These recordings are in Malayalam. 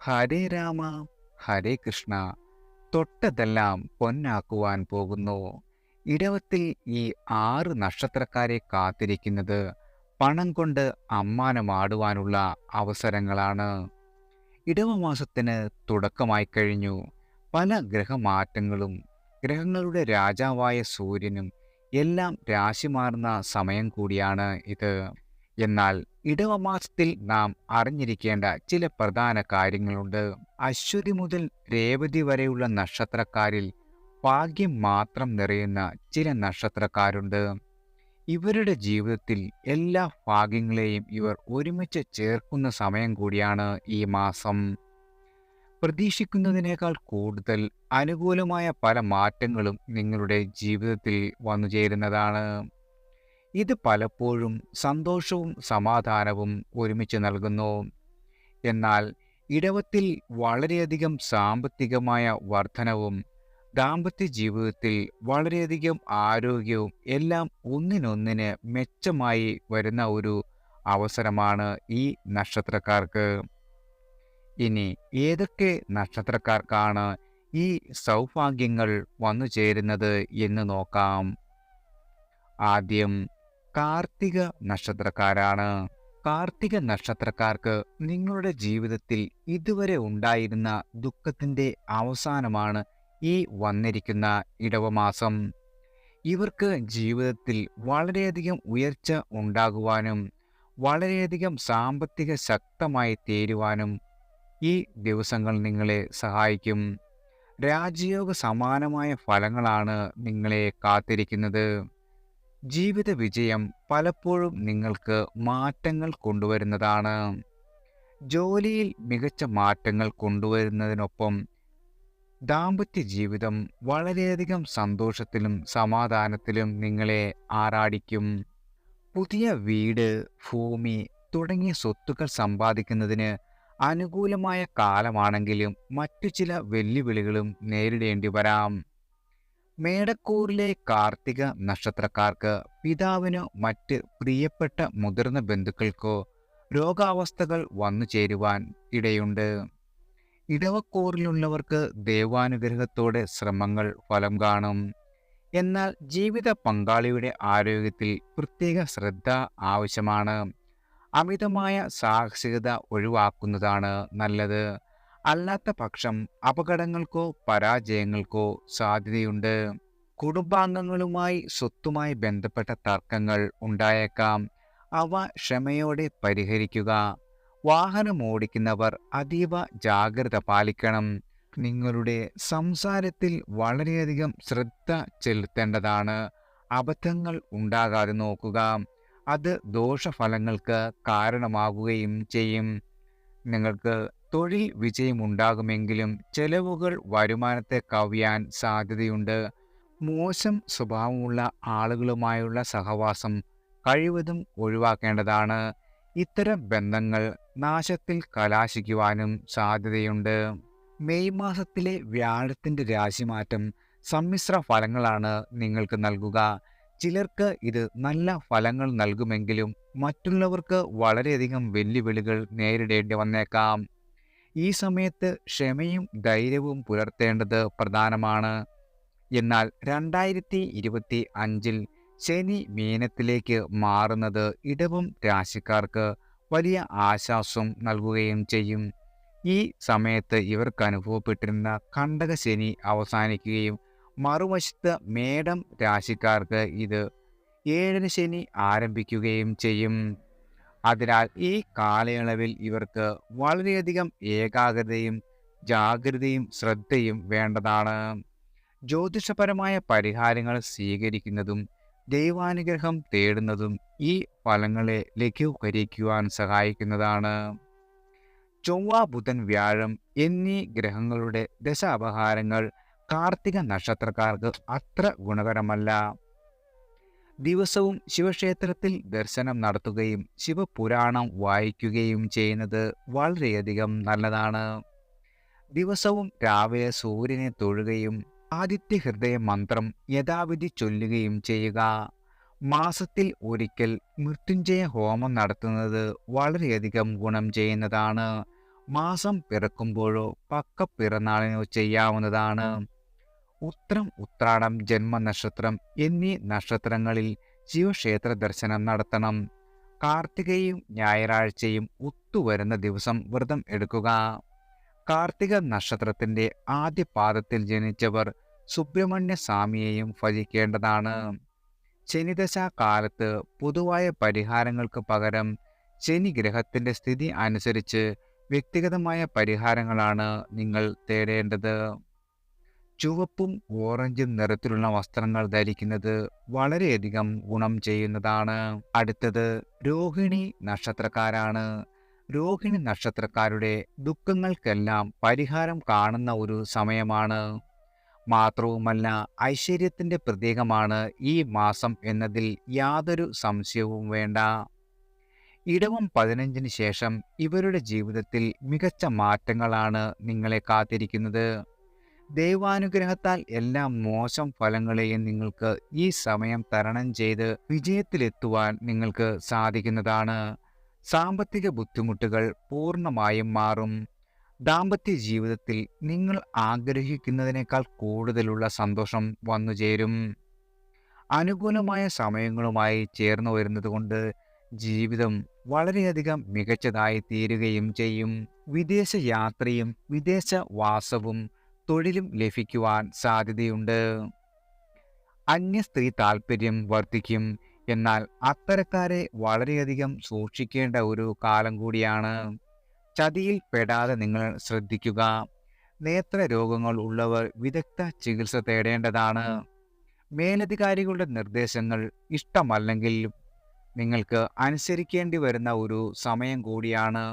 ഹരേ രാമ ഹരേ കൃഷ്ണ. തൊട്ടതെല്ലാം പൊന്നാക്കുവാൻ പോകുന്നു. ഇടവത്തിൽ ഈ 6 നക്ഷത്രക്കാരെ കാത്തിരിക്കുന്നത് പണം കൊണ്ട് അമ്മാനമാടുവാനുള്ള അവസരങ്ങളാണ്. ഇടവമാസത്തിന് തുടക്കമായി കഴിഞ്ഞു. പല ഗ്രഹമാറ്റങ്ങളും ഗ്രഹങ്ങളുടെ രാജാവായ സൂര്യനും എല്ലാം രാശി മാറുന്ന സമയം കൂടിയാണ് ഇത്. എന്നാൽ ഇടവമാസത്തിൽ നാം അറിഞ്ഞിരിക്കേണ്ട ചില പ്രധാന കാര്യങ്ങളുണ്ട്. അശ്വതി മുതൽ രേവതി വരെയുള്ള നക്ഷത്രക്കാരിൽ ഭാഗ്യം മാത്രം നിറയുന്ന ചില നക്ഷത്രക്കാരുണ്ട്. ഇവരുടെ ജീവിതത്തിൽ എല്ലാ ഭാഗ്യങ്ങളെയും ഇവർ ഒരുമിച്ച് ചേർക്കുന്ന സമയം കൂടിയാണ് ഈ മാസം. പ്രതീക്ഷിക്കുന്നതിനേക്കാൾ കൂടുതൽ അനുകൂലമായ പല മാറ്റങ്ങളും നിങ്ങളുടെ ജീവിതത്തിൽ വന്നുചേരുന്നതാണ്. ഇത് പലപ്പോഴും സന്തോഷവും സമാധാനവും ഒരുമിച്ച് നൽകുന്നു. എന്നാൽ ഇടവത്തിൽ വളരെയധികം സാമ്പത്തികമായ വർധനവും ദാമ്പത്യ ജീവിതത്തിൽ വളരെയധികം ആരോഗ്യവും എല്ലാം ഒന്നിനൊന്നിന് മെച്ചമായി വരുന്ന ഒരു അവസരമാണ് ഈ നക്ഷത്രക്കാർക്ക്. ഇനി ഏതൊക്കെ നക്ഷത്രക്കാർക്കാണ് ഈ സൗഭാഗ്യങ്ങൾ വന്നു ചേരുന്നത് എന്ന് നോക്കാം. ആദ്യം കാർത്തിക നക്ഷത്രക്കാരാണ്. കാർത്തിക നക്ഷത്രക്കാർക്ക് നിങ്ങളുടെ ജീവിതത്തിൽ ഇതുവരെ ഉണ്ടായിരുന്ന ദുഃഖത്തിൻ്റെ അവസാനമാണ് ഈ വന്നിരിക്കുന്ന ഇടവമാസം. ഇവർക്ക് ജീവിതത്തിൽ വളരെയധികം ഉയർച്ച ഉണ്ടാകുവാനും വളരെയധികം സാമ്പത്തിക ശക്തമായി തീരുവാനും ഈ ദിവസങ്ങൾ നിങ്ങളെ സഹായിക്കും. രാജയോഗ സമാനമായ ഫലങ്ങളാണ് നിങ്ങളെ കാത്തിരിക്കുന്നത്. ജീവിത വിജയം പലപ്പോഴും നിങ്ങൾക്ക് മാറ്റങ്ങൾ കൊണ്ടുവരുന്നതാണ്. ജോലിയിൽ മികച്ച മാറ്റങ്ങൾ കൊണ്ടുവരുന്നതിനൊപ്പം ദാമ്പത്യ ജീവിതം വളരെയധികം സന്തോഷത്തിലും സമാധാനത്തിലും നിങ്ങളെ ആറാടിക്കും. പുതിയ വീട്, ഭൂമി തുടങ്ങിയ സ്വത്തുക്കൾ സമ്പാദിക്കുന്നതിന് അനുകൂലമായ കാലമാണെങ്കിലും മറ്റു ചില വെല്ലുവിളികളും നേരിടേണ്ടി വരാം. മേടക്കൂറിലെ കാർത്തിക നക്ഷത്രക്കാർക്ക് പിതാവിനോ മറ്റ് പ്രിയപ്പെട്ട മുതിർന്ന ബന്ധുക്കൾക്കോ രോഗാവസ്ഥകൾ വന്നു ചേരുവാൻ ഇടയുണ്ട്. ഇടവക്കൂറിലുള്ളവർക്ക് ദൈവാനുഗ്രഹത്തോടെ ശ്രമങ്ങൾ ഫലം കാണും. എന്നാൽ ജീവിത പങ്കാളിയുടെ ആരോഗ്യത്തിൽ പ്രത്യേക ശ്രദ്ധ ആവശ്യമാണ്. അമിതമായ സാഹസികത ഒഴിവാക്കുന്നതാണ് നല്ലത്. അല്ലാത്ത പക്ഷം അപകടങ്ങൾക്കോ പരാജയങ്ങൾക്കോ സാധ്യതയുണ്ട്. കുടുംബാംഗങ്ങളുമായി സ്വത്തുമായി ബന്ധപ്പെട്ട തർക്കങ്ങൾ ഉണ്ടായേക്കാം. അവ ക്ഷമയോടെ പരിഹരിക്കുക. വാഹനമോടിക്കുന്നവർ അതീവ ജാഗ്രത പാലിക്കണം. നിങ്ങളുടെ സംസാരത്തിൽ വളരെയധികം ശ്രദ്ധ ചെലുത്തേണ്ടതാണ്. അബദ്ധങ്ങൾ ഉണ്ടാകാതെ നോക്കുക. അത് ദോഷഫലങ്ങൾക്ക് കാരണമാകുകയും ചെയ്യും. നിങ്ങൾക്ക് തൊഴിൽ വിജയമുണ്ടാകുമെങ്കിലും ചെലവുകൾ വരുമാനത്തെ കവിയാൻ സാധ്യതയുണ്ട്. മോശം സ്വഭാവമുള്ള ആളുകളുമായുള്ള സഹവാസം കഴിവതും ഒഴിവാക്കേണ്ടതാണ്. ഇത്തരം ബന്ധങ്ങൾ നാശത്തിൽ കലാശിക്കുവാനും സാധ്യതയുണ്ട്. മെയ് മാസത്തിലെ വ്യാഴത്തിൻ്റെ രാശിമാറ്റം സമ്മിശ്ര ഫലങ്ങളാണ് നിങ്ങൾക്ക് നൽകുക. ചിലർക്ക് ഇത് നല്ല ഫലങ്ങൾ നൽകുമെങ്കിലും മറ്റുള്ളവർക്ക് വളരെയധികം വെല്ലുവിളികൾ നേരിടേണ്ടി വന്നേക്കാം. ഈ സമയത്ത് ക്ഷമയും ധൈര്യവും പുലർത്തേണ്ടത് പ്രധാനമാണ്. എന്നാൽ 2025 ശനി മീനത്തിലേക്ക് മാറുന്നത് ഇടവം രാശിക്കാർക്ക് വലിയ ആശ്വാസം നൽകുകയും ചെയ്യും. ഈ സമയത്ത് ഇവർക്ക് അനുഭവപ്പെട്ടിരുന്ന കണ്ടകശനി അവസാനിക്കുകയും മറുവശത്ത് മേടം രാശിക്കാർക്ക് ഇത് 7 ശനി ആരംഭിക്കുകയും ചെയ്യും. അതിനാൽ ഈ കാലയളവിൽ ഇവർക്ക് വളരെയധികം ഏകാഗ്രതയും ജാഗ്രതയും ശ്രദ്ധയും വേണ്ടതാണ്. ജ്യോതിഷപരമായ പരിഹാരങ്ങൾ സ്വീകരിക്കുന്നതും ദൈവാനുഗ്രഹം തേടുന്നതും ഈ ഫലങ്ങളെ ലഘൂകരിക്കുവാൻ സഹായിക്കുന്നതാണ്. ചൊവ്വ, ബുധൻ, വ്യാഴം എന്നീ ഗ്രഹങ്ങളുടെ ദശാപഹാരങ്ങൾ കാർത്തിക നക്ഷത്രക്കാർക്ക് അത്ര ഗുണകരമല്ല. ദിവസവും ശിവക്ഷേത്രത്തിൽ ദർശനം നടത്തുകയും ശിവപുരാണം വായിക്കുകയും ചെയ്യുന്നത് വളരെയധികം നല്ലതാണ്. ദിവസവും രാവിലെ സൂര്യനെ തൊഴുകയും ആദിത്യ ഹൃദയ മന്ത്രം യഥാവിധി ചൊല്ലുകയും ചെയ്യുക. മാസത്തിൽ ഒരിക്കൽ മൃത്യുഞ്ജയ ഹോമം നടത്തുന്നത് വളരെയധികം ഗുണം ചെയ്യുന്നതാണ്. മാസം പിറക്കുമ്പോഴോ പക്ക പിറന്നാളിനോ ചെയ്യാവുന്നതാണ്. ഉത്രം, ഉത്രാടം, ജന്മനക്ഷത്രം എന്നീ നക്ഷത്രങ്ങളിൽ ശിവക്ഷേത്ര ദർശനം നടത്തണം. കാർത്തികയും ഞായറാഴ്ചയും ഒത്തുവരുന്ന ദിവസം വ്രതം എടുക്കുക. കാർത്തിക നക്ഷത്രത്തിന്റെ ആദ്യ പാദത്തിൽ ജനിച്ചവർ സുബ്രഹ്മണ്യ സ്വാമിയെയും ഭജിക്കേണ്ടതാണ്. ശനിദശ കാലത്ത് പൊതുവായ പരിഹാരങ്ങൾക്ക് പകരം ശനി ഗ്രഹത്തിന്റെ സ്ഥിതി അനുസരിച്ച് വ്യക്തിഗതമായ പരിഹാരങ്ങളാണ് നിങ്ങൾ തേടേണ്ടത്. ചുവപ്പും ഓറഞ്ചും നിറത്തിലുള്ള വസ്ത്രങ്ങൾ ധരിക്കുന്നത് വളരെയധികം ഗുണം ചെയ്യുന്നതാണ്. അടുത്തത് രോഹിണി നക്ഷത്രക്കാരാണ്. രോഹിണി നക്ഷത്രക്കാരുടെ ദുഃഖങ്ങൾക്കെല്ലാം പരിഹാരം കാണുന്ന ഒരു സമയമാണ്. മാത്രവുമല്ല, ഐശ്വര്യത്തിന്റെ പ്രതീകമാണ് ഈ മാസം എന്നതിൽ യാതൊരു സംശയവും വേണ്ട. ഇടവം 15-ന് ശേഷം ഇവരുടെ ജീവിതത്തിൽ മികച്ച മാറ്റങ്ങളാണ് നിങ്ങളെ കാത്തിരിക്കുന്നത്. ദൈവാനുഗ്രഹത്താൽ എല്ലാ മോശം ഫലങ്ങളെയും നിങ്ങൾക്ക് ഈ സമയം തരണം ചെയ്ത് വിജയത്തിലെത്തുവാൻ നിങ്ങൾക്ക് സാധിക്കുന്നതാണ്. സാമ്പത്തിക ബുദ്ധിമുട്ടുകൾ പൂർണ്ണമായും മാറും. ദാമ്പത്യ ജീവിതത്തിൽ നിങ്ങൾ ആഗ്രഹിക്കുന്നതിനേക്കാൾ കൂടുതലുള്ള സന്തോഷം വന്നുചേരും. അനുകൂലമായ സമയങ്ങളുമായി ചേർന്ന് വരുന്നതുകൊണ്ട് ജീവിതം വളരെയധികം മികച്ചതായി തീരുകയും ചെയ്യും. വിദേശ യാത്രയും വിദേശവാസവും തൊഴിലും ലഭിക്കുവാൻ സാധ്യതയുണ്ട്. അന്യസ്ത്രീ താല്പര്യം വർദ്ധിക്കും. എന്നാൽ അത്തരക്കാരെ വളരെയധികം സൂക്ഷിക്കേണ്ട ഒരു കാലം കൂടിയാണ്. ചതിയിൽ പെടാതെ നിങ്ങൾ ശ്രദ്ധിക്കുക. നേത്രരോഗങ്ങൾ ഉള്ളവർ വിദഗ്ധ ചികിത്സ തേടേണ്ടതാണ്. മേലധികാരികളുടെ നിർദ്ദേശങ്ങൾ ഇഷ്ടമല്ലെങ്കിൽ നിങ്ങൾക്ക് അനുസരിക്കേണ്ടി വരുന്ന ഒരു സമയം കൂടിയാണ്.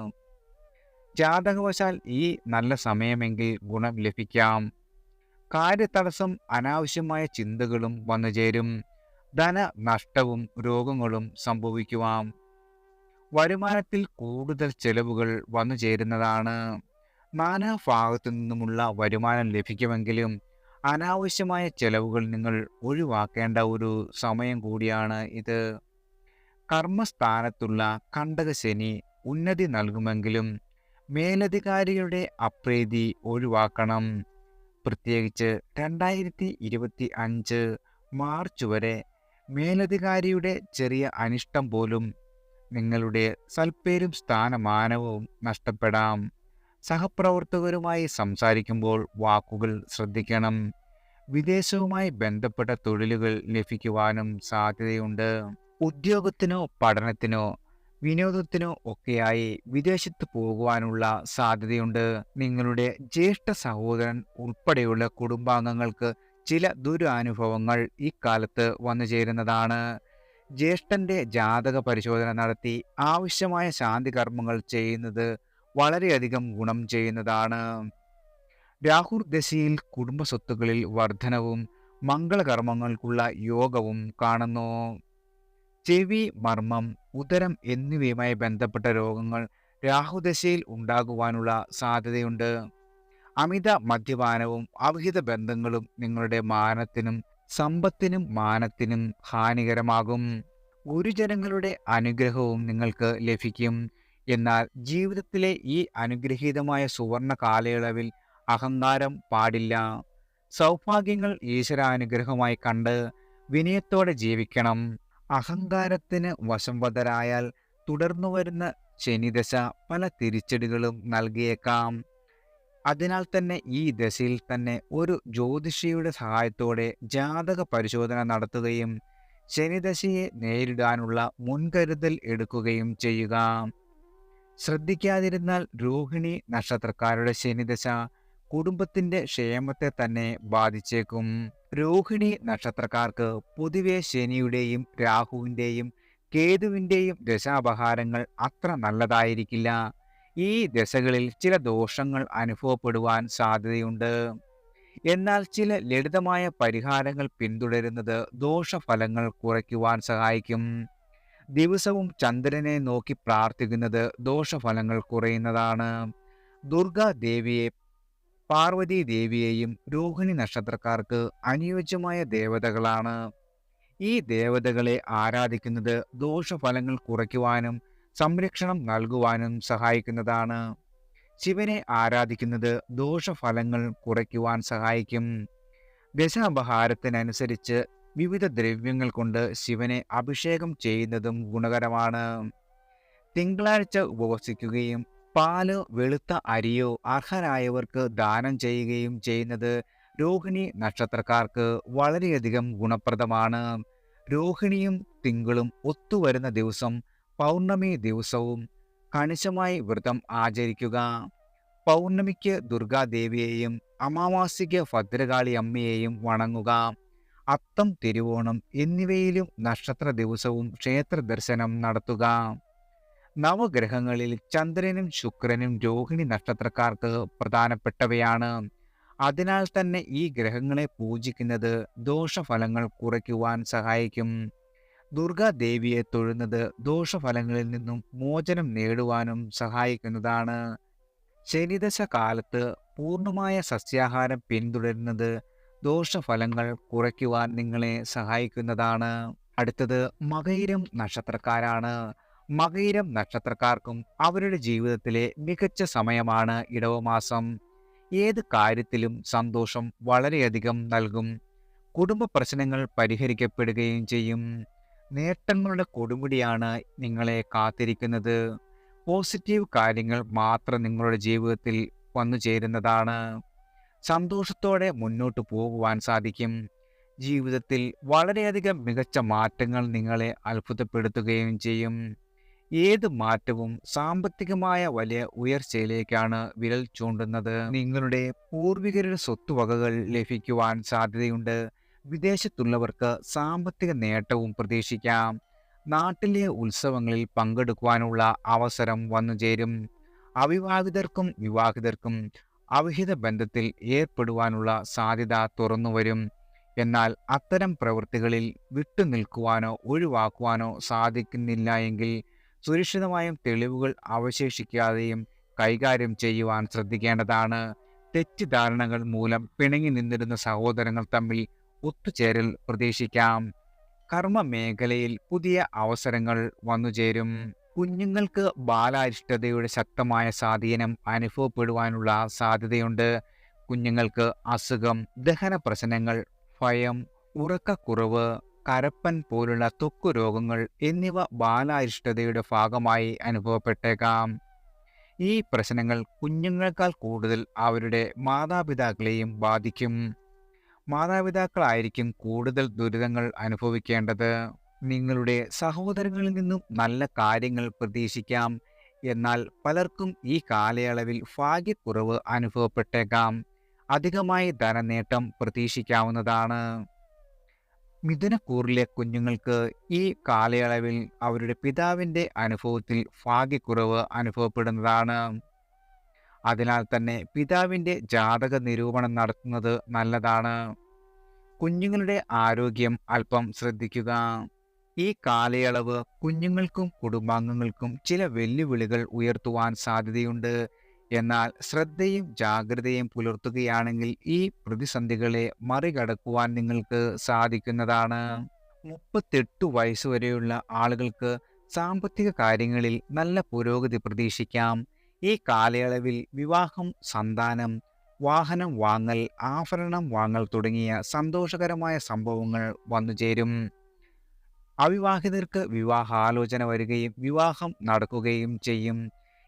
ജാതകവശാൽ ഈ നല്ല സമയമെങ്കിൽ ഗുണം ലഭിക്കാം. കാര്യതടസ്സം, അനാവശ്യമായ ചിന്തകളും വന്നുചേരും. ധനനഷ്ടവും രോഗങ്ങളും സംഭവിക്കുവാം. വരുമാനത്തിൽ കൂടുതൽ ചെലവുകൾ വന്നുചേരുന്നതാണ്. നാനാഭാഗത്തു നിന്നുമുള്ള വരുമാനം ലഭിക്കുമെങ്കിലും അനാവശ്യമായ ചെലവുകൾ നിങ്ങൾ ഒഴിവാക്കേണ്ട ഒരു സമയം കൂടിയാണ് ഇത്. കർമ്മസ്ഥാനത്തുള്ള കണ്ടകശനി ഉന്നതി നൽകുമെങ്കിലും മേലധികാരികളുടെ അപ്രീതി ഒഴിവാക്കണം. പ്രത്യേകിച്ച് 2025 മാർച്ച് വരെ മേലധികാരിയുടെ ചെറിയ അനിഷ്ടം പോലും നിങ്ങളുടെ സൽപ്പേരും സ്ഥാനമാനവും നഷ്ടപ്പെടാം. സഹപ്രവർത്തകരുമായി സംസാരിക്കുമ്പോൾ വാക്കുകൾ ശ്രദ്ധിക്കണം. വിദേശവുമായി ബന്ധപ്പെട്ട തൊഴിലുകൾ ലഭിക്കുവാനും സാധ്യതയുണ്ട്. ഉദ്യോഗത്തിനോ പഠനത്തിനോ വിനോദത്തിനോ ഒക്കെയായി വിദേശത്ത് പോകുവാനുള്ള സാധ്യതയുണ്ട്. നിങ്ങളുടെ ജ്യേഷ്ഠ സഹോദരൻ ഉൾപ്പെടെയുള്ള കുടുംബാംഗങ്ങൾക്ക് ചില ദുരനുഭവങ്ങൾ ഇക്കാലത്ത് വന്നു ചേരുന്നതാണ്. ജ്യേഷ്ഠന്റെ ജാതക പരിശോധന നടത്തി ആവശ്യമായ ശാന്തി കർമ്മങ്ങൾ ചെയ്യുന്നത് വളരെയധികം ഗുണം ചെയ്യുന്നതാണ്. രാഹുർ ദശയിൽ കുടുംബസ്വത്തുക്കളിൽ വർധനവും മംഗളകർമ്മങ്ങൾക്കുള്ള യോഗവും കാണുന്നു. ചെവി, മർമ്മം, ഉദരം എന്നിവയുമായി ബന്ധപ്പെട്ട രോഗങ്ങൾ രാഹുദശയിൽ ഉണ്ടാകുവാനുള്ള സാധ്യതയുണ്ട്. അമിത മദ്യപാനവും അവിഹിത ബന്ധങ്ങളും നിങ്ങളുടെ മാനത്തിനും സമ്പത്തിനും മാനത്തിനും ഹാനികരമാകും. ഗുരുജനങ്ങളുടെ അനുഗ്രഹവും നിങ്ങൾക്ക് ലഭിക്കും. എന്നാൽ ജീവിതത്തിലെ ഈ അനുഗ്രഹീതമായ സുവർണ കാലയളവിൽ അഹങ്കാരം പാടില്ല. സൗഭാഗ്യങ്ങൾ ഈശ്വരാനുഗ്രഹമായി കണ്ട് വിനയത്തോടെ ജീവിക്കണം. അഹങ്കാരത്തിന് വശംവദരായാൽ തുടർന്നു വരുന്ന ശനിദശ പല തിരിച്ചടികളും നൽകിയേക്കാം. അതിനാൽ തന്നെ ഈ ദശയിൽ തന്നെ ഒരു ജ്യോതിഷിയുടെ സഹായത്തോടെ ജാതക പരിശോധന നടത്തുകയും ശനിദശയെ നേരിടാനുള്ള മുൻകരുതൽ എടുക്കുകയും ചെയ്യുക. ശ്രദ്ധിക്കാതിരുന്നാൽ രോഹിണി നക്ഷത്രക്കാരുടെ ശനിദശ കുടുംബത്തിന്റെ ക്ഷേമത്തെ തന്നെ ബാധിച്ചേക്കും. രോഹിണി നക്ഷത്രക്കാർക്ക് പൊതുവെ ശനിയുടെയും രാഹുവിൻ്റെയും കേതുവിൻ്റെയും ദശാപഹാരങ്ങൾ അത്ര നല്ലതായിരിക്കില്ല. ഈ ദശകളിൽ ചില ദോഷങ്ങൾ അനുഭവപ്പെടുവാൻ സാധ്യതയുണ്ട്. എന്നാൽ ചില ലളിതമായ പരിഹാരങ്ങൾ പിന്തുടരുന്നത് ദോഷഫലങ്ങൾ കുറയ്ക്കുവാൻ സഹായിക്കും. ദിവസവും ചന്ദ്രനെ നോക്കി പ്രാർത്ഥിക്കുന്നത് ദോഷഫലങ്ങൾ കുറയുന്നതാണ്. ദുർഗാദേവിയെ, പാർവതി ദേവിയെയും രോഹിണി നക്ഷത്രക്കാർക്ക് അനുയോജ്യമായ ദേവതകളാണ്. ഈ ദേവതകളെ ആരാധിക്കുന്നത് ദോഷഫലങ്ങൾ കുറയ്ക്കുവാനും സംരക്ഷണം നൽകുവാനും സഹായിക്കുന്നതാണ്. ശിവനെ ആരാധിക്കുന്നത് ദോഷഫലങ്ങൾ കുറയ്ക്കുവാൻ സഹായിക്കും. ദശാപഹാരത്തിനനുസരിച്ച് വിവിധ ദ്രവ്യങ്ങൾ കൊണ്ട് ശിവനെ അഭിഷേകം ചെയ്യുന്നതും ഗുണകരമാണ്. തിങ്കളാഴ്ച ഉപവസിക്കുകയും പാല്, വെളുത്ത അരിയോ അർഹരായവർക്ക് ദാനം ചെയ്യുകയും ചെയ്യുന്നത് രോഹിണി നക്ഷത്രക്കാർക്ക് വളരെയധികം ഗുണപ്രദമാണ്. രോഹിണിയും തിങ്കളും ഒത്തുവരുന്ന ദിവസം പൗർണമി ദിവസവും കണിശമായി വ്രതം ആചരിക്കുക. പൗർണമിക്ക് ദുർഗാദേവിയെയും അമാവാസിക്ക് ഭദ്രകാളി അമ്മയെയും വണങ്ങുക. അത്തം, തിരുവോണം എന്നിവയിലും നക്ഷത്ര ദിവസവും ക്ഷേത്ര ദർശനം നടത്തുക. നവഗ്രഹങ്ങളിൽ ചന്ദ്രനും ശുക്രനും രോഹിണി നക്ഷത്രക്കാർക്ക് പ്രധാനപ്പെട്ടവയാണ്. അതിനാൽ തന്നെ ഈ ഗ്രഹങ്ങളെ പൂജിക്കുന്നത് ദോഷഫലങ്ങൾ കുറയ്ക്കുവാൻ സഹായിക്കും. ദുർഗാദേവിയെ തൊഴുന്നത് ദോഷഫലങ്ങളിൽ നിന്നും മോചനം നേടുവാനും സഹായിക്കുന്നതാണ്. ശനിദശ കാലത്ത് പൂർണ്ണമായ സസ്യാഹാരം പിന്തുടരുന്നത് ദോഷഫലങ്ങൾ കുറയ്ക്കുവാൻ നിങ്ങളെ സഹായിക്കുന്നതാണ്. അടുത്തത് മകയിരം നക്ഷത്രക്കാരാണ്. മകയിരം നക്ഷത്രക്കാർക്കും അവരുടെ ജീവിതത്തിലെ മികച്ച സമയമാണ് ഇടവമാസം. ഏത് കാര്യത്തിലും സന്തോഷം വളരെയധികം നൽകും. കുടുംബ പ്രശ്നങ്ങൾ പരിഹരിക്കപ്പെടുകയും ചെയ്യും. നേട്ടങ്ങളുടെ കൊടുമുടിയാണ് നിങ്ങളെ കാത്തിരിക്കുന്നത്. പോസിറ്റീവ് കാര്യങ്ങൾ മാത്രം നിങ്ങളുടെ ജീവിതത്തിൽ വന്നു ചേരുന്നതാണ്. സന്തോഷത്തോടെ മുന്നോട്ട് പോകുവാൻ സാധിക്കും. ജീവിതത്തിൽ വളരെയധികം മികച്ച മാറ്റങ്ങൾ നിങ്ങളെ അത്ഭുതപ്പെടുത്തുകയും ചെയ്യും. ഏത് മാറ്റവും സാമ്പത്തികമായ വലിയ ഉയർച്ചയിലേക്കാണ് വിരൽ ചൂണ്ടുന്നത്. നിങ്ങളുടെ പൂർവികരുടെ സ്വത്തുവകകൾ ലഭിക്കുവാൻ സാധ്യതയുണ്ട്. വിദേശത്തുള്ളവർക്ക് സാമ്പത്തിക നേട്ടവും പ്രതീക്ഷിക്കാം. നാട്ടിലെ ഉത്സവങ്ങളിൽ പങ്കെടുക്കുവാനുള്ള അവസരം വന്നുചേരും. അവിവാഹിതർക്കും വിവാഹിതർക്കും അവിഹിത ബന്ധത്തിൽ ഏർപ്പെടുവാനുള്ള സാധ്യത തുറന്നുവരും. എന്നാൽ അത്തരം പ്രവൃത്തികളിൽ വിട്ടുനിൽക്കുവാനോ ഒഴിവാക്കുവാനോ സാധിക്കുന്നില്ല എങ്കിൽ സുരക്ഷിതമായും തെളിവുകൾ അവശേഷിക്കാതെയും കൈകാര്യം ചെയ്യുവാൻ ശ്രദ്ധിക്കേണ്ടതാണ്. തെറ്റിദ്ധാരണകൾ മൂലം പിണങ്ങി നിന്നിരുന്ന സഹോദരങ്ങൾ തമ്മിൽ ഒത്തുചേരൽ പ്രതീക്ഷിക്കാം. കർമ്മ മേഖലയിൽ പുതിയ അവസരങ്ങൾ വന്നുചേരും. കുഞ്ഞുങ്ങൾക്ക് ബാലാരിഷ്ടതയുടെ ശക്തമായ സ്വാധീനം അനുഭവപ്പെടുവാനുള്ള സാധ്യതയുണ്ട്. കുഞ്ഞുങ്ങൾക്ക് അസുഖം, ദഹന പ്രശ്നങ്ങൾ, ഭയം, ഉറക്കക്കുറവ്, കരപ്പൻ പോലുള്ള ത്വക്ക് രോഗങ്ങൾ എന്നിവ ബാലാരിഷ്ടതയുടെ ഭാഗമായി അനുഭവപ്പെട്ടേക്കാം. ഈ പ്രശ്നങ്ങൾ കുഞ്ഞുങ്ങളെക്കാൾ കൂടുതൽ അവരുടെ മാതാപിതാക്കളെയും ബാധിക്കും. മാതാപിതാക്കളായിരിക്കും കൂടുതൽ ദുരിതങ്ങൾ അനുഭവിക്കേണ്ടത്. നിങ്ങളുടെ സഹോദരങ്ങളിൽ നിന്നും നല്ല കാര്യങ്ങൾ പ്രതീക്ഷിക്കാം. എന്നാൽ പലർക്കും ഈ കാലയളവിൽ ഭാഗ്യക്കുറവ് അനുഭവപ്പെട്ടേക്കാം. അധികമായി ധനനേട്ടം പ്രതീക്ഷിക്കാവുന്നതാണ്. മിഥുനക്കൂറിലെ കുഞ്ഞുങ്ങൾക്ക് ഈ കാലയളവിൽ അവരുടെ പിതാവിൻ്റെ അനുഭവത്തിൽ ഭാഗ്യക്കുറവ് അനുഭവപ്പെടുന്നതാണ്. അതിനാൽ തന്നെ പിതാവിൻ്റെ ജാതക നിരൂപണം നടത്തുന്നത് നല്ലതാണ്. കുഞ്ഞുങ്ങളുടെ ആരോഗ്യം അല്പം ശ്രദ്ധിക്കുക. ഈ കാലയളവ് കുഞ്ഞുങ്ങൾക്കും കുടുംബാംഗങ്ങൾക്കും ചില വെല്ലുവിളികൾ ഉയർത്തുവാൻ സാധ്യതയുണ്ട്. എന്നാൽ ശ്രദ്ധയും ജാഗ്രതയും പുലർത്തുകയാണെങ്കിൽ ഈ പ്രതിസന്ധികളെ മറികടക്കുവാൻ നിങ്ങൾക്ക് സാധിക്കുന്നതാണ്. 38 വയസ്സുവരെയുള്ള ആളുകൾക്ക് സാമ്പത്തിക കാര്യങ്ങളിൽ നല്ല പുരോഗതി പ്രതീക്ഷിക്കാം. ഈ കാലയളവിൽ വിവാഹം, സന്താനം, വാഹനം വാങ്ങൽ, ആഭരണം വാങ്ങൽ തുടങ്ങിയ സന്തോഷകരമായ സംഭവങ്ങൾ വന്നുചേരും. അവിവാഹിതർക്ക് വിവാഹാലോചന വരികയും വിവാഹം നടക്കുകയും ചെയ്യും.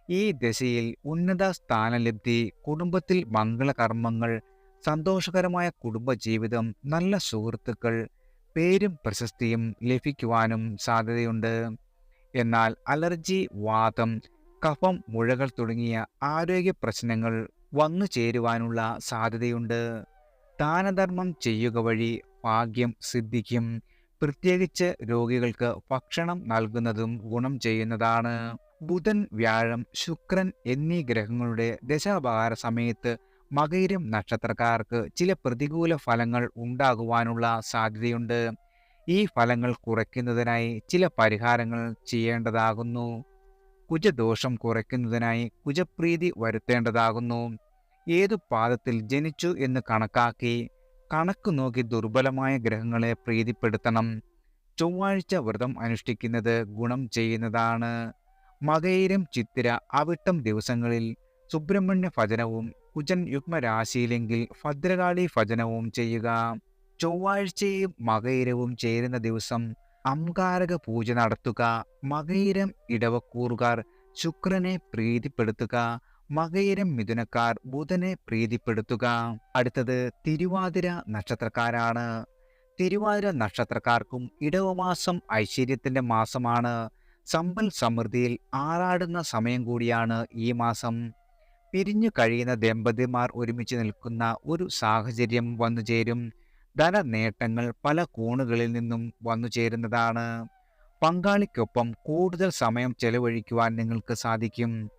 ഈ ദശയിൽ ഉന്നത സ്ഥാനലബ്ധി, കുടുംബത്തിൽ മംഗളകർമ്മങ്ങൾ, സന്തോഷകരമായ കുടുംബജീവിതം, നല്ല സുഹൃത്തുക്കൾ, പേരും പ്രശസ്തിയും ലഭിക്കുവാനും സാധ്യതയുണ്ട്. എന്നാൽ അലർജി, വാതം, കഫം, മുഴകൾ തുടങ്ങിയ ആരോഗ്യ പ്രശ്നങ്ങൾ വന്നു ചേരുവാനുള്ള സാധ്യതയുണ്ട്. ദാനധർമ്മം ചെയ്യുക വഴി ഭാഗ്യം സിദ്ധിക്കും. പ്രത്യേകിച്ച് രോഗികൾക്ക് ഭക്ഷണം നൽകുന്നതും ഗുണം ചെയ്യുന്നതാണ്. ബുധൻ, വ്യാഴം, ശുക്രൻ എന്നീ ഗ്രഹങ്ങളുടെ ദശാപഹാര സമയത്ത് മകയിരം നക്ഷത്രക്കാർക്ക് ചില പ്രതികൂല ഫലങ്ങൾ ഉണ്ടാകുവാനുള്ള സാധ്യതയുണ്ട്. ഈ ഫലങ്ങൾ കുറയ്ക്കുന്നതിനായി ചില പരിഹാരങ്ങൾ ചെയ്യേണ്ടതാകുന്നു. കുജദോഷം കുറയ്ക്കുന്നതിനായി കുജപ്രീതി വരുത്തേണ്ടതാകുന്നു. ഏതു പാദത്തിൽ ജനിച്ചു എന്ന് കണക്കാക്കി കണക്ക് നോക്കി ദുർബലമായ ഗ്രഹങ്ങളെ പ്രീതിപ്പെടുത്തണം. ചൊവ്വാഴ്ച വ്രതം അനുഷ്ഠിക്കുന്നത് ഗുണം ചെയ്യുന്നതാണ്. മകയിരം, ചിത്തിര, അവിട്ടം ദിവസങ്ങളിൽ സുബ്രഹ്മണ്യ ഭജനവും കുജൻ യുഗ്മരാശിയിലെങ്കിൽ ഭദ്രകാളി ഭജനവും ചെയ്യുക. ചൊവ്വാഴ്ചയും മകയിരവും ചേരുന്ന ദിവസം അംഗാരക പൂജ നടത്തുക. മകയിരം ഇടവക്കൂറുകാർ ശുക്രനെ പ്രീതിപ്പെടുത്തുക. മകയിരം മിഥുനക്കാർ ബുധനെ പ്രീതിപ്പെടുത്തുക. അടുത്തത് തിരുവാതിര നക്ഷത്രക്കാരാണ്. തിരുവാതിര നക്ഷത്രക്കാർക്കും ഇടവമാസം ഐശ്വര്യത്തിന്റെ മാസമാണ്. സമ്പൽ സമൃദ്ധിയിൽ ആറാടുന്ന സമയം കൂടിയാണ് ഈ മാസം. പിരിഞ്ഞു കഴിയുന്ന ദമ്പതിമാർ ഒരുമിച്ച് നിൽക്കുന്ന ഒരു സാഹചര്യം വന്നുചേരും. ധനനേട്ടങ്ങൾ പല കോണുകളിൽ നിന്നും വന്നുചേരുന്നതാണ്. പങ്കാളിക്കൊപ്പം കൂടുതൽ സമയം ചെലവഴിക്കുവാൻ നിങ്ങൾക്ക് സാധിക്കും.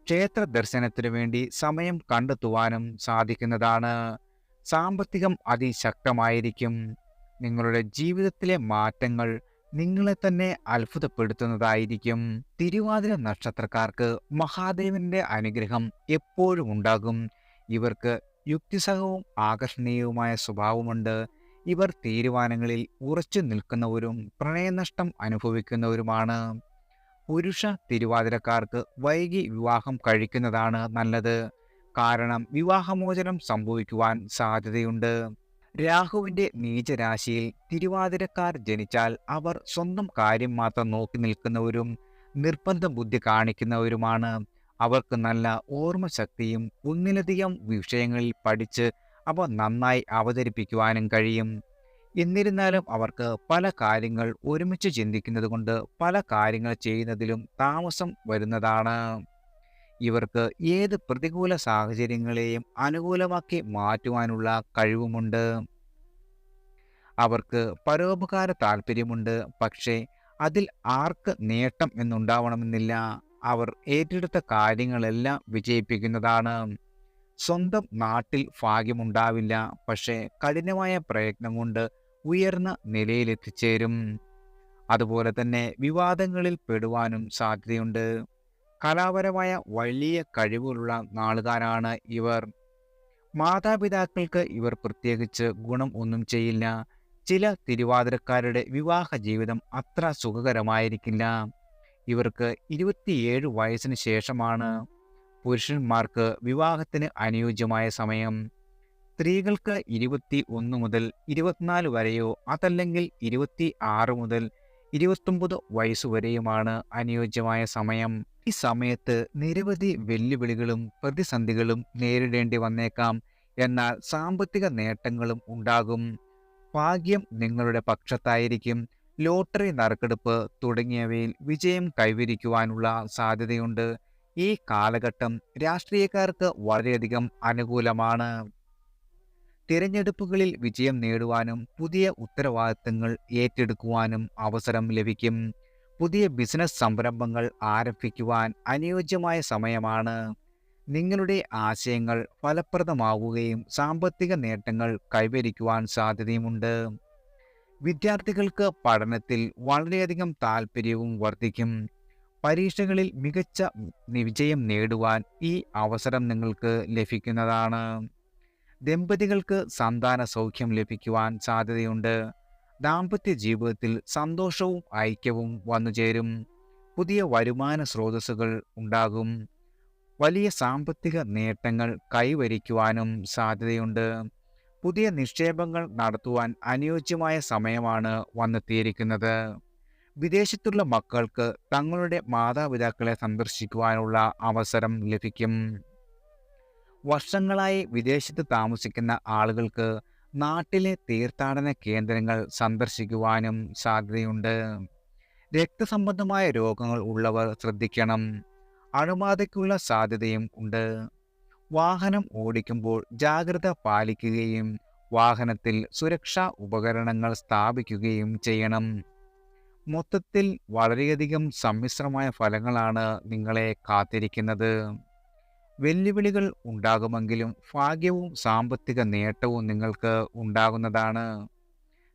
ക്ഷേത്ര ദർശനത്തിനു വേണ്ടി സമയം കണ്ടെത്തുവാനും സാധിക്കുന്നതാണ്. സാമ്പത്തികം അതിശക്തമായിരിക്കും. നിങ്ങളുടെ ജീവിതത്തിലെ മാറ്റങ്ങൾ നിങ്ങളെ തന്നെ അത്ഭുതപ്പെടുത്തുന്നതായിരിക്കും. തിരുവാതിര നക്ഷത്രക്കാർക്ക് മഹാദേവന്റെ അനുഗ്രഹം എപ്പോഴും ഉണ്ടാകും. ഇവർക്ക് യുക്തിസഹവും ആകർഷണീയവുമായ സ്വഭാവമുണ്ട്. ഇവർ തീരുമാനങ്ങളിൽ ഉറച്ചു നിൽക്കുന്നവരും പ്രണയനഷ്ടം അനുഭവിക്കുന്നവരുമാണ്. പുരുഷ തിരുവാതിരക്കാർക്ക് വൈകി വിവാഹം കഴിക്കുന്നതാണ് നല്ലത്. കാരണം വിവാഹമോചനം സംഭവിക്കുവാൻ സാധ്യതയുണ്ട്. രാഹുവിന്റെ നീചരാശിയിൽ തിരുവാതിരക്കാർ ജനിച്ചാൽ അവർ സ്വന്തം കാര്യം മാത്രം നോക്കി നിൽക്കുന്നവരും നിർബന്ധ ബുദ്ധി കാണിക്കുന്നവരുമാണ്. അവർക്ക് നല്ല ഓർമ്മശക്തിയും ഒന്നിലധികം വിഷയങ്ങളിൽ പഠിച്ച് അവ നന്നായി അവതരിപ്പിക്കുവാനും കഴിയും. എന്നിരുന്നാലും അവർക്ക് പല കാര്യങ്ങൾ ഒരുമിച്ച് ചിന്തിക്കുന്നത് കൊണ്ട് പല കാര്യങ്ങൾ ചെയ്യുന്നതിലും താമസം വരുന്നതാണ്. ഇവർക്ക് ഏത് പ്രതികൂല സാഹചര്യങ്ങളെയും അനുകൂലമാക്കി മാറ്റുവാനുള്ള കഴിവുമുണ്ട്. അവർക്ക് പരോപകാര താല്പര്യമുണ്ട്. പക്ഷേ അതിൽ ആർക്ക് നേട്ടം എന്നുണ്ടാവണമെന്നില്ല. അവർ ഏറ്റെടുത്ത കാര്യങ്ങളെല്ലാം വിജയിപ്പിക്കുന്നതാണ്. സ്വന്തം നാട്ടിൽ ഭാഗ്യമുണ്ടാവില്ല. പക്ഷേ കഠിനമായ പ്രയത്നം കൊണ്ട് ഉയർന്ന നിലയിലെത്തിച്ചേരും. അതുപോലെ തന്നെ വിവാദങ്ങളിൽ പെടുവാനും സാധ്യതയുണ്ട്. കലാപരമായ വലിയ കഴിവുകളുള്ള നാളുകാരാണ് ഇവർ. മാതാപിതാക്കൾക്ക് ഇവർ പ്രത്യേകിച്ച് ഗുണം ഒന്നും ചെയ്യില്ല. ചില തിരുവാതിരക്കാരുടെ വിവാഹ ജീവിതം അത്ര സുഖകരമായിരിക്കില്ല. ഇവർക്ക് 27 വയസ്സിന് ശേഷമാണ് പുരുഷന്മാർക്ക് വിവാഹത്തിന് അനുയോജ്യമായ സമയം. സ്ത്രീകൾക്ക് 21 മുതൽ 24 വരെയോ അതല്ലെങ്കിൽ 26 മുതൽ 29 വയസ്സുവരെയുമാണ് അനുയോജ്യമായ സമയം. ഈ സമയത്ത് നിരവധി വെല്ലുവിളികളും പ്രതിസന്ധികളും നേരിടേണ്ടി വന്നേക്കാം. എന്നാൽ സാമ്പത്തിക നേട്ടങ്ങളും ഉണ്ടാകും. ഭാഗ്യം നിങ്ങളുടെ പക്ഷത്തായിരിക്കും. ലോട്ടറി, നറുക്കെടുപ്പ് തുടങ്ങിയവയിൽ വിജയം കൈവരിക്കുവാനുള്ള സാധ്യതയുണ്ട്. ഈ കാലഘട്ടം രാഷ്ട്രീയക്കാർക്ക് വളരെയധികം അനുകൂലമാണ്. തിരഞ്ഞെടുപ്പുകളിൽ വിജയം നേടുവാനും പുതിയ ഉത്തരവാദിത്തങ്ങൾ ഏറ്റെടുക്കുവാനും അവസരം ലഭിക്കും. പുതിയ ബിസിനസ് സംരംഭങ്ങൾ ആരംഭിക്കുവാൻ അനുയോജ്യമായ സമയമാണ്. നിങ്ങളുടെ ആശയങ്ങൾ ഫലപ്രദമാവുകയും സാമ്പത്തിക നേട്ടങ്ങൾ കൈവരിക്കുവാൻ സാധ്യതയുമുണ്ട്. വിദ്യാർത്ഥികൾക്ക് പഠനത്തിൽ വളരെയധികം താല്പര്യവും വർദ്ധിക്കും. പരീക്ഷകളിൽ മികച്ച വിജയം നേടുവാൻ ഈ അവസരം നിങ്ങൾക്ക് ലഭിക്കുന്നതാണ്. ദമ്പതികൾക്ക് സന്താന സൗഖ്യം ലഭിക്കുവാൻ സാധ്യതയുണ്ട്. ദാമ്പത്യ ജീവിതത്തിൽ സന്തോഷവും ഐക്യവും വന്നുചേരും. പുതിയ വരുമാന സ്രോതസ്സുകൾ ഉണ്ടാകും. വലിയ സാമ്പത്തിക നേട്ടങ്ങൾ കൈവരിക്കുവാനും സാധ്യതയുണ്ട്. പുതിയ നിക്ഷേപങ്ങൾ നടത്തുവാൻ അനുയോജ്യമായ സമയമാണ് വന്നെത്തിയിരിക്കുന്നത്. വിദേശത്തുള്ള മക്കൾക്ക് തങ്ങളുടെ മാതാപിതാക്കളെ സന്ദർശിക്കുവാനുള്ള അവസരം ലഭിക്കും. വർഷങ്ങളായി വിദേശത്ത് താമസിക്കുന്ന ആളുകൾക്ക് നാട്ടിലെ തീർത്ഥാടന കേന്ദ്രങ്ങൾ സന്ദർശിക്കുവാനും സാധ്യതയുണ്ട്. രക്തസംബന്ധമായ രോഗങ്ങൾ ഉള്ളവർ ശ്രദ്ധിക്കണം. അണുബാധയ്ക്കുള്ള സാധ്യതയും ഉണ്ട്. വാഹനം ഓടിക്കുമ്പോൾ ജാഗ്രത പാലിക്കുകയും വാഹനത്തിൽ സുരക്ഷാ ഉപകരണങ്ങൾ സ്ഥാപിക്കുകയും ചെയ്യണം. മൊത്തത്തിൽ വളരെയധികം സമ്മിശ്രമായ ഫലങ്ങളാണ് നിങ്ങളെ കാത്തിരിക്കുന്നത്. വെല്ലുവിളികൾ ഉണ്ടാകുമെങ്കിലും ഭാഗ്യവും സാമ്പത്തിക നേട്ടവും നിങ്ങൾക്ക് ഉണ്ടാകുന്നതാണ്.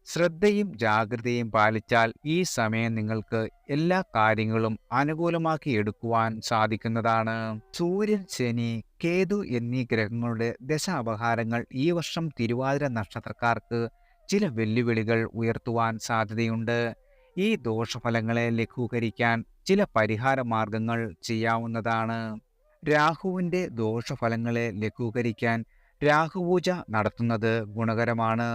ശ്രദ്ധയും ജാഗ്രതയും പാലിച്ചാൽ ഈ സമയം നിങ്ങൾക്ക് എല്ലാ കാര്യങ്ങളും അനുകൂലമാക്കി എടുക്കുവാൻ സാധിക്കുന്നതാണ്. സൂര്യൻ, ശനി, കേതു എന്നീ ഗ്രഹങ്ങളുടെ ദശാപഹാരങ്ങൾ ഈ വർഷം തിരുവാതിര നക്ഷത്രക്കാർക്ക് ചില വെല്ലുവിളികൾ ഉയർത്തുവാൻ സാധ്യതയുണ്ട്. ഈ ദോഷഫലങ്ങളെ ലഘൂകരിക്കാൻ ചില പരിഹാര മാർഗങ്ങൾ ചെയ്യാവുന്നതാണ്. രാഹുവിൻ്റെ ദോഷഫലങ്ങളെ ലഘൂകരിക്കാൻ രാഹുപൂജ നടത്തുന്നത് ഗുണകരമാണ്.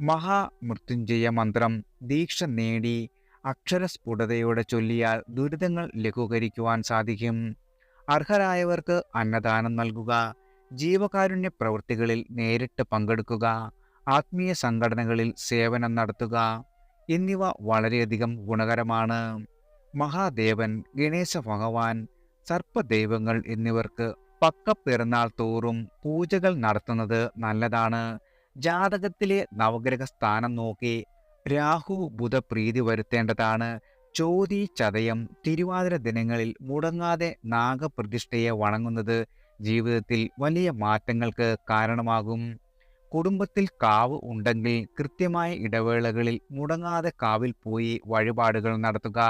മഹാമൃത്യുഞ്ജയ മന്ത്രം ദീക്ഷ നേടി അക്ഷരസ്ഫുടതയോടെ ചൊല്ലിയാൽ ദുരിതങ്ങൾ ലഘൂകരിക്കുവാൻ സാധിക്കും. അർഹരായവർക്ക് അന്നദാനം നൽകുക, ജീവകാരുണ്യ പ്രവൃത്തികളിൽ നേരിട്ട് പങ്കെടുക്കുക, ആത്മീയ സംഘടനകളിൽ സേവനം നടത്തുക എന്നിവ വളരെയധികം ഗുണകരമാണ്. മഹാദേവൻ, ഗണേശ ഭഗവാൻ, സർപ്പദൈവങ്ങൾ എന്നിവർക്ക് പക്കപ്പിറന്നാൾ തോറും പൂജകൾ നടത്തുന്നത് നല്ലതാണ്. ജാതകത്തിലെ നവഗ്രഹ സ്ഥാനം നോക്കി രാഹു ബുധ പ്രീതി വരുത്തേണ്ടതാണ്. ചോതി, ചതയം, തിരുവാതിര ദിനങ്ങളിൽ മുടങ്ങാതെ നാഗപ്രതിഷ്ഠയെ വണങ്ങുന്നത് ജീവിതത്തിൽ വലിയ മാറ്റങ്ങൾക്ക് കാരണമാകും. കുടുംബത്തിൽ കാവ് ഉണ്ടെങ്കിൽ കൃത്യമായ ഇടവേളകളിൽ മുടങ്ങാതെ കാവിൽ പോയി വഴിപാടുകൾ നടത്തുക.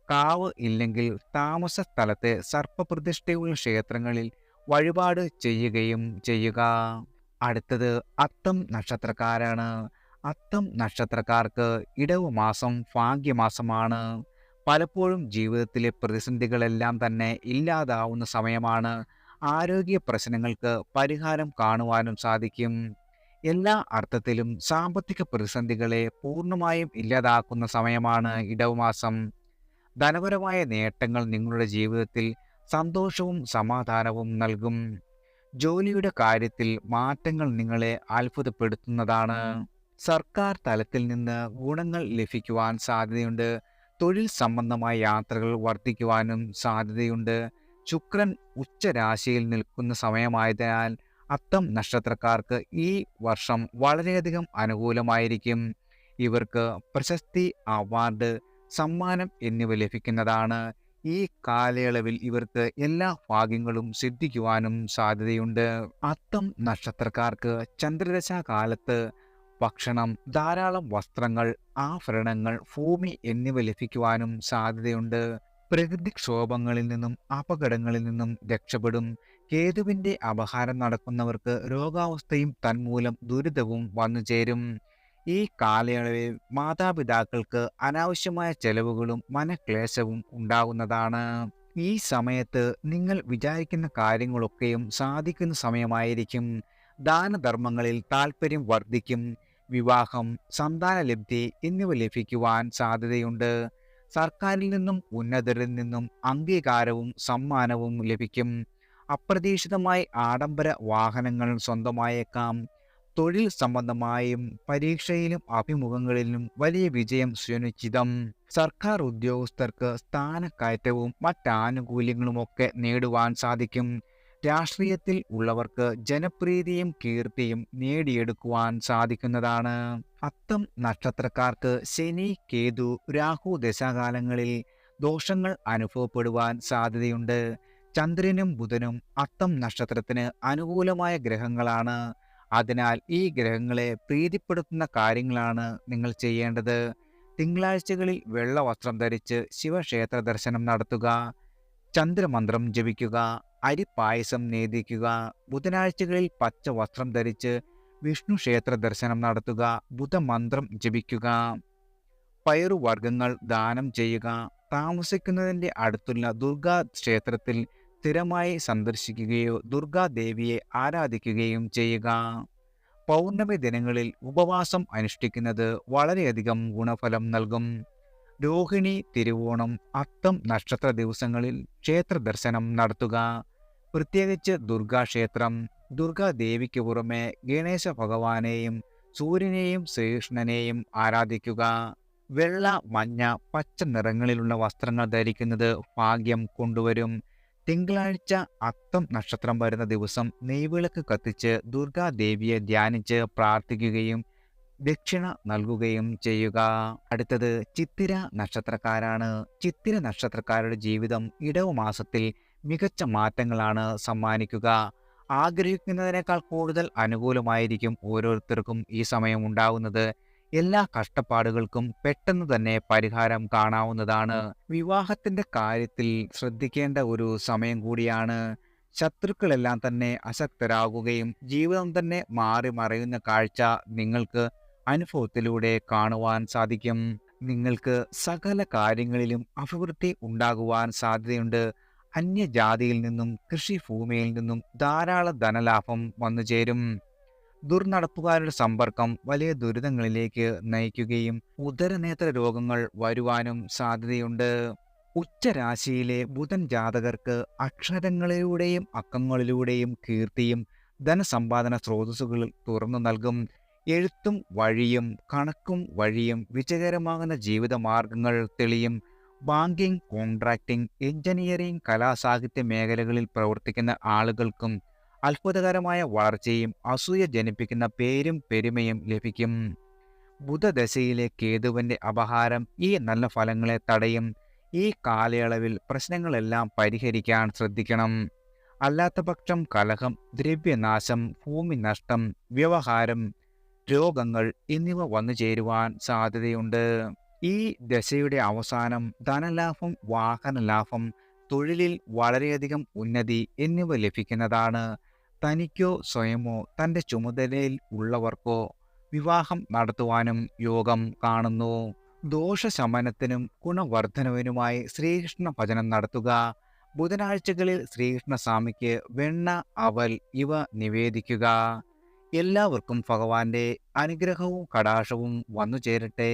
കാവ് ഇല്ലെങ്കിൽ താമസ സ്ഥലത്തെ സർപ്പപ്രതിഷ്ഠയുള്ള ക്ഷേത്രങ്ങളിൽ വഴിപാട് ചെയ്യുകയും ചെയ്യുക. അടുത്തത് അത്തം നക്ഷത്രക്കാരാണ്. അത്തം നക്ഷത്രക്കാർക്ക് ഇടവ മാസം ഭാഗ്യമാസമാണ്. പലപ്പോഴും ജീവിതത്തിലെ പ്രതിസന്ധികളെല്ലാം തന്നെ ഇല്ലാതാവുന്ന സമയമാണ്. ആരോഗ്യ പ്രശ്നങ്ങൾക്ക് പരിഹാരം കാണുവാനും സാധിക്കും. എല്ലാ അർത്ഥത്തിലും സാമ്പത്തിക പ്രതിസന്ധികളെ പൂർണ്ണമായും ഇല്ലാതാക്കുന്ന സമയമാണ് ഇടവമാസം. ധനപരമായ നേട്ടങ്ങൾ നിങ്ങളുടെ ജീവിതത്തിൽ സന്തോഷവും സമാധാനവും നൽകും. ജോലിയുടെ കാര്യത്തിൽ മാറ്റങ്ങൾ നിങ്ങളെ അത്ഭുതപ്പെടുത്തുന്നതാണ്. സർക്കാർ തലത്തിൽ നിന്ന് ഗുണങ്ങൾ ലഭിക്കുവാൻ സാധ്യതയുണ്ട്. തൊഴിൽ സംബന്ധമായ യാത്രകൾ വർദ്ധിക്കുവാനും സാധ്യതയുണ്ട്. ശുക്രൻ ഉച്ചരാശിയിൽ നിൽക്കുന്ന സമയമായതിനാൽ അത്തം നക്ഷത്രക്കാർക്ക് ഈ വർഷം വളരെയധികം അനുകൂലമായിരിക്കും. ഇവർക്ക് പ്രശസ്തി, അവാർഡ്, സമ്മാനം എന്നിവ ലഭിക്കുന്നതാണ്. ഈ കാലയളവിൽ ഇവർക്ക് എല്ലാ ഭാഗ്യങ്ങളും സിദ്ധിക്കുവാനും സാധ്യതയുണ്ട്. അത്തം നക്ഷത്രക്കാർക്ക് ചന്ദ്രദശാകാലത്ത് ഭക്ഷണം, ധാരാളം വസ്ത്രങ്ങൾ, ആഭരണങ്ങൾ, ഭൂമി എന്നിവ ലഭിക്കുവാനും സാധ്യതയുണ്ട്. പ്രകൃതിക്ഷോഭങ്ങളിൽ നിന്നും അപകടങ്ങളിൽ നിന്നും രക്ഷപ്പെടും. കേതുവിൻ്റെ അപഹാരം നടക്കുന്നവർക്ക് രോഗാവസ്ഥയും തന്മൂലം ദുരിതവും വന്നുചേരും. ഈ കാലയളവിൽ മാതാപിതാക്കൾക്ക് അനാവശ്യമായ ചെലവുകളും മനക്ലേശവും ഉണ്ടാകുന്നതാണ്. ഈ സമയത്ത് നിങ്ങൾ വിചാരിക്കുന്ന കാര്യങ്ങളൊക്കെയും സാധിക്കുന്ന സമയമായിരിക്കും. ദാനധർമ്മങ്ങളിൽ താല്പര്യം വർദ്ധിക്കും. വിവാഹം, സന്താനലബ്ധി എന്നിവ ലഭിക്കുവാൻ സാധ്യതയുണ്ട്. സർക്കാരിൽ നിന്നും ഉന്നതരിൽ നിന്നും അംഗീകാരവും സമ്മാനവും ലഭിക്കും. അപ്രതീക്ഷിതമായി ആഡംബര വാഹനങ്ങൾ സ്വന്തമായേക്കാം. തൊഴിൽ സംബന്ധമായും പരീക്ഷയിലും അഭിമുഖങ്ങളിലും വലിയ വിജയം സുനിശ്ചിതം. സർക്കാർ ഉദ്യോഗസ്ഥർക്ക് സ്ഥാനക്കയറ്റവും മറ്റാനുകൂല്യങ്ങളുമൊക്കെ നേടുവാൻ സാധിക്കും. രാഷ്ട്രീയത്തിൽ ഉള്ളവർക്ക് ജനപ്രീതിയും കീർത്തിയും നേടിയെടുക്കുവാൻ സാധിക്കുന്നതാണ്. അത്തം നക്ഷത്രക്കാർക്ക് ശനി, കേതു, രാഹു ദശാകാലങ്ങളിൽ ദോഷങ്ങൾ അനുഭവപ്പെടുവാൻ സാധ്യതയുണ്ട്. ചന്ദ്രനും ബുധനും അത്തം നക്ഷത്രത്തിന് അനുകൂലമായ ഗ്രഹങ്ങളാണ്. അതിനാൽ ഈ ഗ്രഹങ്ങളെ പ്രീതിപ്പെടുത്തുന്ന കാര്യങ്ങളാണ് നിങ്ങൾ ചെയ്യേണ്ടത്. തിങ്കളാഴ്ചകളിൽ വെള്ള വസ്ത്രം ധരിച്ച് ശിവക്ഷേത്ര ദർശനം നടത്തുക. ചന്ദ്രമന്ത്രം ജപിക്കുക. അരിപ്പായസം നേദിക്കുക. ബുധനാഴ്ചകളിൽ പച്ച വസ്ത്രം ധരിച്ച് വിഷ്ണു ക്ഷേത്ര ദർശനം നടത്തുക. ബുധമന്ത്രം ജപിക്കുക. പയറുവർഗ്ഗങ്ങൾ ദാനം ചെയ്യുക. താമസിക്കുന്നതിൻ്റെ അടുത്തുള്ള ദുർഗാ ക്ഷേത്രത്തിൽ സ്ഥിരമായി സന്ദർശിക്കുകയോ ദുർഗാദേവിയെ ആരാധിക്കുകയും ചെയ്യുക. പൗർണമി ദിനങ്ങളിൽ ഉപവാസം അനുഷ്ഠിക്കുന്നത് വളരെയധികം ഗുണഫലം നൽകും. രോഹിണി, തിരുവോണം, അത്തം നക്ഷത്ര ദിവസങ്ങളിൽ ക്ഷേത്ര ദർശനം നടത്തുക. പ്രത്യേകിച്ച് ദുർഗാക്ഷേത്രം. ദുർഗാദേവിക്ക് പുറമെ ഗണേശ ഭഗവാനെയും സൂര്യനെയും ശ്രീകൃഷ്ണനെയും ആരാധിക്കുക. വെള്ള, മഞ്ഞ, പച്ച നിറങ്ങളിലുള്ള വസ്ത്രങ്ങൾ ധരിക്കുന്നത് ഭാഗ്യം കൊണ്ടുവരും. തിങ്കളാഴ്ച അത്തം നക്ഷത്രം വരുന്ന ദിവസം നെയ്വിളക്ക് കത്തിച്ച് ദുർഗാദേവിയെ ധ്യാനിച്ച് പ്രാർത്ഥിക്കുകയും ദക്ഷിണ നൽകുകയും ചെയ്യുക. അടുത്തത് ചിത്തിര നക്ഷത്രക്കാരാണ്. ചിത്തിര നക്ഷത്രക്കാരുടെ ജീവിതം ഇടവ മാസത്തിൽ മികച്ച മാറ്റങ്ങളാണ് സമ്മാനിക്കുക. ആഗ്രഹിക്കുന്നതിനേക്കാൾ കൂടുതൽ അനുകൂലമായിരിക്കും ഓരോരുത്തർക്കും ഈ സമയം ഉണ്ടാകുന്നത്. എല്ലാ കഷ്ടപ്പാടുകൾക്കും പെട്ടെന്ന് തന്നെ പരിഹാരം കാണാവുന്നതാണ്. വിവാഹത്തിന്റെ കാര്യത്തിൽ ശ്രദ്ധിക്കേണ്ട ഒരു സമയം കൂടിയാണ്. ശത്രുക്കളെല്ലാം തന്നെ അശക്തരാകുകയും ജീവിതം തന്നെ മാറി മറയുന്ന കാഴ്ച നിങ്ങൾക്ക് അനുഭവത്തിലൂടെ കാണുവാൻ സാധിക്കും. നിങ്ങൾക്ക് സകല കാര്യങ്ങളിലും അഭിവൃദ്ധി ഉണ്ടാകുവാൻ സാധ്യതയുണ്ട്. അന്യജാതിയിൽ നിന്നും കൃഷിഭൂമിയിൽ നിന്നും ധാരാളം ധനലാഭം വന്നുചേരും. ദുർനടപ്പുകാരുടെ സമ്പർക്കം വലിയ ദുരിതങ്ങളിലേക്ക് നയിക്കുകയും ഉദരനേത്ര രോഗങ്ങൾ വരുവാനും സാധ്യതയുണ്ട്. ഉച്ചരാശിയിലെ ബുധൻ ജാതകർക്ക് അക്ഷരങ്ങളിലൂടെയും അക്കങ്ങളിലൂടെയും കീർത്തിയും ധനസമ്പാദന സ്രോതസ്സുകൾ തുറന്നു നൽകും. എഴുത്തും വഴിയും കണക്കും വഴിയും വിജയകരമാകുന്ന ജീവിതമാർഗങ്ങൾ തെളിയും. ബാങ്കിംഗ്, കോൺട്രാക്ടിംഗ്, എഞ്ചിനീയറിംഗ്, കലാസാഹിത്യ മേഖലകളിൽ പ്രവർത്തിക്കുന്ന ആളുകൾക്കും അത്ഭുതകരമായ വളർച്ചയും അസൂയ ജനിപ്പിക്കുന്ന പേരും പെരുമയും ലഭിക്കും. ബുധദശയിലെ കേതുവിൻ്റെ അപഹാരം ഈ നല്ല ഫലങ്ങളെ തടയും. ഈ കാലയളവിൽ പ്രശ്നങ്ങളെല്ലാം പരിഹരിക്കാൻ ശ്രദ്ധിക്കണം. അല്ലാത്തപക്ഷം കലഹം, ദ്രവ്യനാശം, ഭൂമി നഷ്ടം, വ്യവഹാരം, രോഗങ്ങൾ എന്നിവ വന്നു ചേരുവാൻ സാധ്യതയുണ്ട്. ഈ ദശയുടെ അവസാനം ധനലാഭം, വാഹനലാഭം, തൊഴിലിൽ വളരെയധികം ഉന്നതി എന്നിവ ലഭിക്കുന്നതാണ്. തനിക്കോ സ്വയമോ തൻ്റെ ചുമതലയിൽ ഉള്ളവർക്കോ വിവാഹം നടത്തുവാനും യോഗം കാണുന്നു. ദോഷശമനത്തിനും ഗുണവർദ്ധനവിനുമായി ശ്രീകൃഷ്ണ ഭജനം നടത്തുക. ബുധനാഴ്ചകളിൽ ശ്രീകൃഷ്ണസ്വാമിക്ക് വെണ്ണ, അവൽ ഇവ നിവേദിക്കുക. എല്ലാവർക്കും ഭഗവാന്റെ അനുഗ്രഹവും കടാക്ഷവും വന്നു ചേരട്ടെ.